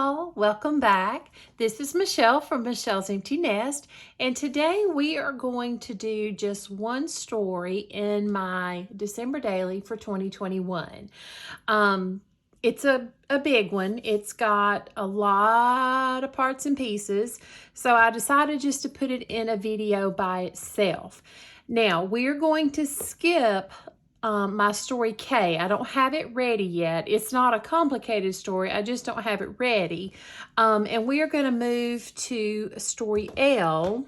y'all, welcome back. This is Michelle from Michelle's Empty Nest, and today we are going to do just one story in my December daily for 2021. It's a big one. It's got a lot of parts and pieces, so I decided just to put it in a video by itself. Now, we're going to skip my story K. I don't have it ready yet. It's not a complicated story. I just don't have it ready. And we are going to move to story L,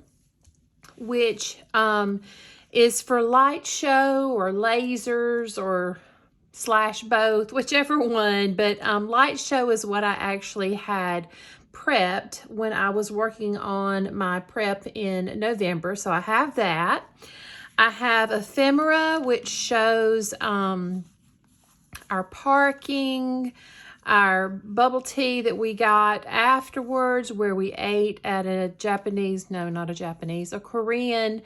which is for light show or lasers or slash both, whichever one. But light show is what I actually had prepped when I was working on my prep in November. So I have that. I have ephemera, which shows our parking, our bubble tea that we got afterwards, where we ate at a Korean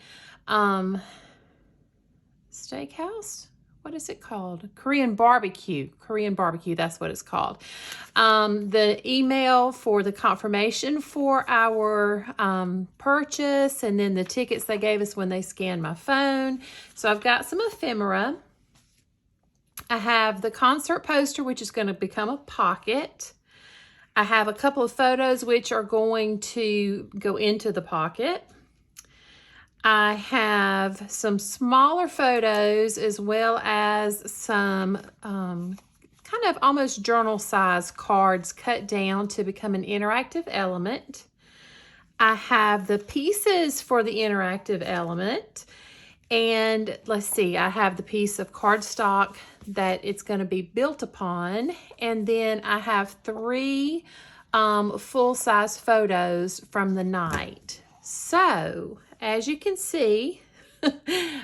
steakhouse. What is it called? Korean barbecue. Korean barbecue, that's what it's called. The email for the confirmation for our purchase, and then the tickets they gave us when they scanned my phone. So I've got some ephemera. I have the concert poster, which is going to become a pocket. I have a couple of photos which are going to go into the pocket. I have some smaller photos as well as some kind of almost journal size cards cut down to become an interactive element. I have the pieces for the interactive element. And let's see, I have the piece of cardstock that it's going to be built upon. And then I have 3 full-size photos from the night. So, as you can see,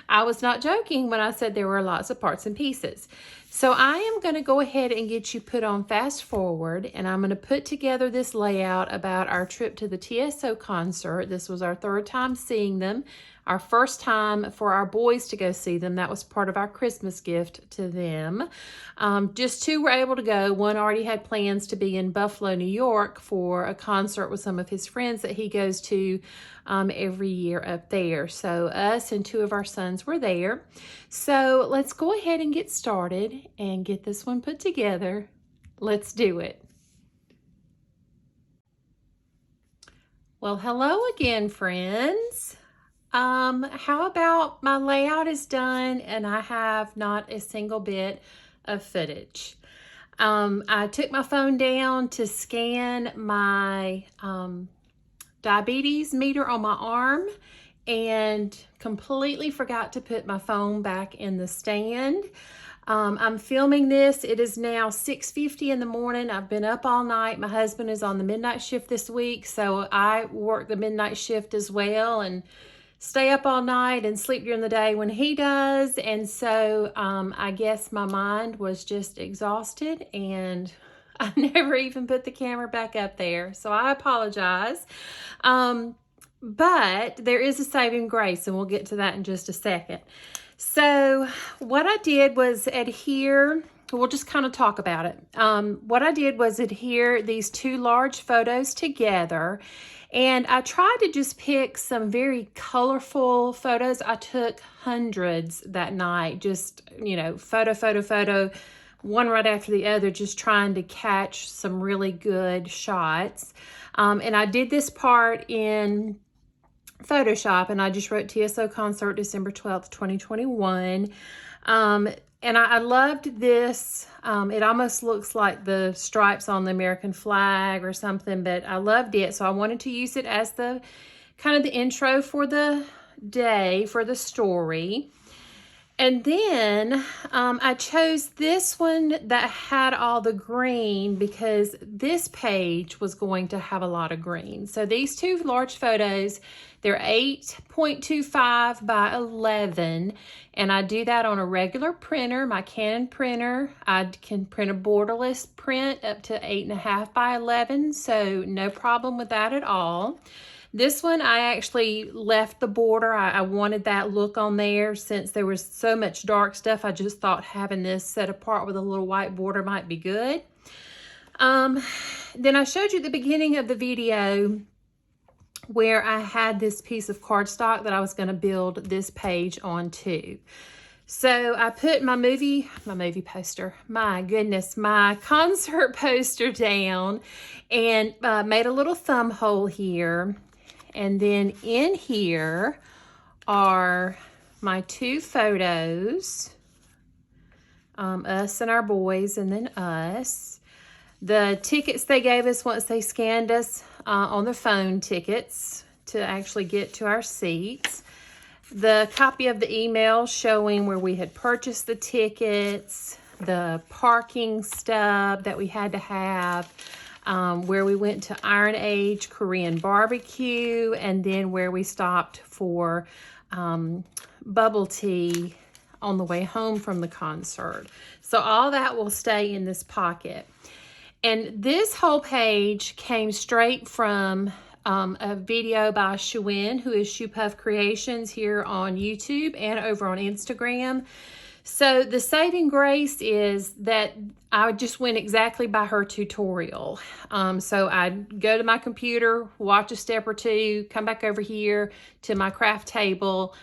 I was not joking when I said there were lots of parts and pieces. So I am going to go ahead and get you put on fast forward, and I'm going to put together this layout about our trip to the TSO concert. This was our 3rd time seeing them, our 1st time for our boys to go see them. That was part of our Christmas gift to them. Just 2 were able to go. One already had plans to be in Buffalo, New York for a concert with some of his friends that he goes to every year up there. So us and 2 of our sons were there. So let's go ahead and get started and get this one put together. Let's do it. Well, hello again, friends. How about my layout is done and I have not a single bit of footage. I took my phone down to scan my diabetes meter on my arm and completely forgot to put my phone back in the stand. I'm filming this. It is now 6:50 in the morning. I've been up all night. My husband is on the midnight shift this week, so I work the midnight shift as well and stay up all night and sleep during the day when he does. And so I guess my mind was just exhausted and I never even put the camera back up there. So I apologize. But there is a saving grace, and we'll get to that in just a second. So what I did was adhere, we'll just kind of talk about it. What I did was adhere these 2 large photos together, and I tried to just pick some very colorful photos. I took hundreds that night, just, you know, photo, one right after the other, just trying to catch some really good shots. And I did this part in Photoshop, and I just wrote TSO concert December 12th, 2021. And I loved this. It almost looks like the stripes on the American flag or something, but I loved it. So I wanted to use it as the kind of the intro for the day, for the story. And then I chose this one that had all the green because this page was going to have a lot of green. So these 2 large photos, they're 8.25 by 11, and I do that on a regular printer, my Canon printer. I can print a borderless print up to 8.5 by 11, so no problem with that at all. This one, I actually left the border. I wanted that look on there since there was so much dark stuff. I just thought having this set apart with a little white border might be good. Then I showed you at the beginning of the video where I had this piece of cardstock that I was going to build this page onto. So I put my movie poster, my goodness, my concert poster down, and made a little thumb hole here. And then in here are my two photos, us and our boys, and then us. The tickets they gave us once they scanned us on the phone tickets to actually get to our seats. The copy of the email showing where we had purchased the tickets, the parking stub that we had to have, where we went to Iron Age Korean barbecue, and then where we stopped for bubble tea on the way home from the concert. So all that will stay in this pocket. And this whole page came straight from a video by Shu-Wen, who is Shoe Puff Creations, here on YouTube and over on Instagram. So the saving grace is that I just went exactly by her tutorial. So I'd go to my computer, watch a step or two, come back over here to my craft table,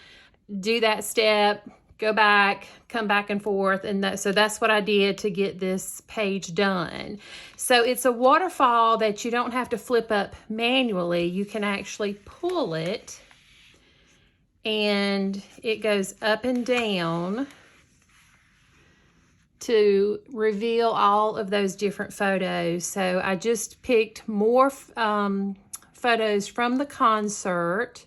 do that step, go back, come back and forth, and so that's what I did to get this page done. So it's a waterfall that you don't have to flip up manually. You can actually pull it, and it goes up and down to reveal all of those different photos. So I just picked more photos from the concert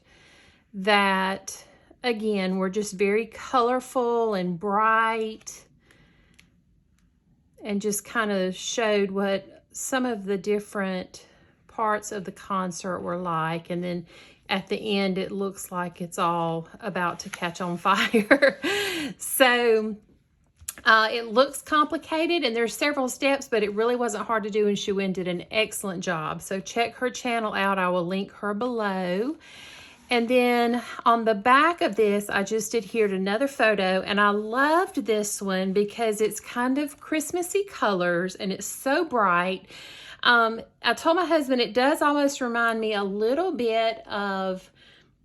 that, again, were just very colorful and bright, and just kind of showed what some of the different parts of the concert were like. And then at the end, it looks like it's all about to catch on fire. So it looks complicated, and there's several steps, but it really wasn't hard to do, and Shu-Wen did an excellent job. So check her channel out. I will link her below. And then on the back of this, I just adhered another photo, and I loved this one because it's kind of Christmassy colors and it's so bright. I told my husband it does almost remind me a little bit of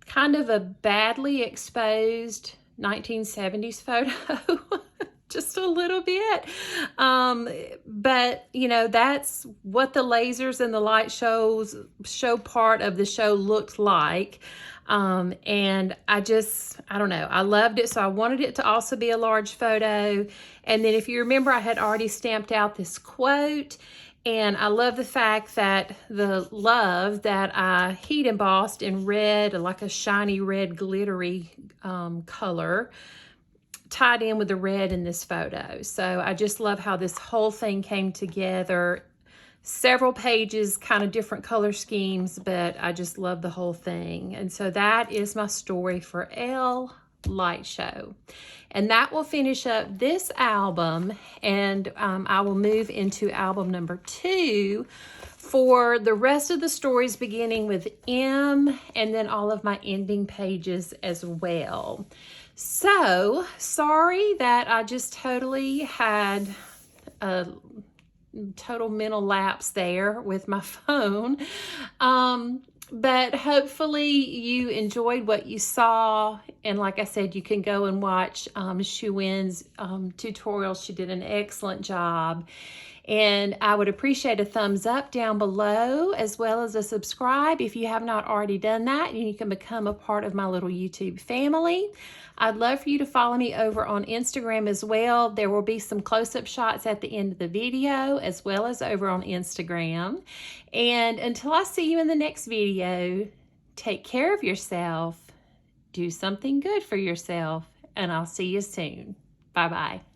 kind of a badly exposed 1970s photo. Just a little bit. But, you know, that's what the lasers and the light show part of the show looked like. And I don't know, I loved it. So I wanted it to also be a large photo. And then if you remember, I had already stamped out this quote, and I love the fact that the love that I heat embossed in red, like a shiny red glittery color, tied in with the red in this photo. So I just love how this whole thing came together. Several pages, kind of different color schemes, but I just love the whole thing. And so that is my story for Elle Light Show. And that will finish up this album, and I will move into album number 2 for the rest of the stories, beginning with M, and then all of my ending pages as well. So sorry that I just totally had a total mental lapse there with my phone. But hopefully you enjoyed what you saw. And like I said, you can go and watch Shu-Wen's tutorial. She did an excellent job. And I would appreciate a thumbs up down below, as well as a subscribe if you have not already done that, and you can become a part of my little YouTube family. I'd love for you to follow me over on Instagram as well. There will be some close-up shots at the end of the video, as well as over on Instagram. And until I see you in the next video, take care of yourself, do something good for yourself, and I'll see you soon. Bye-bye.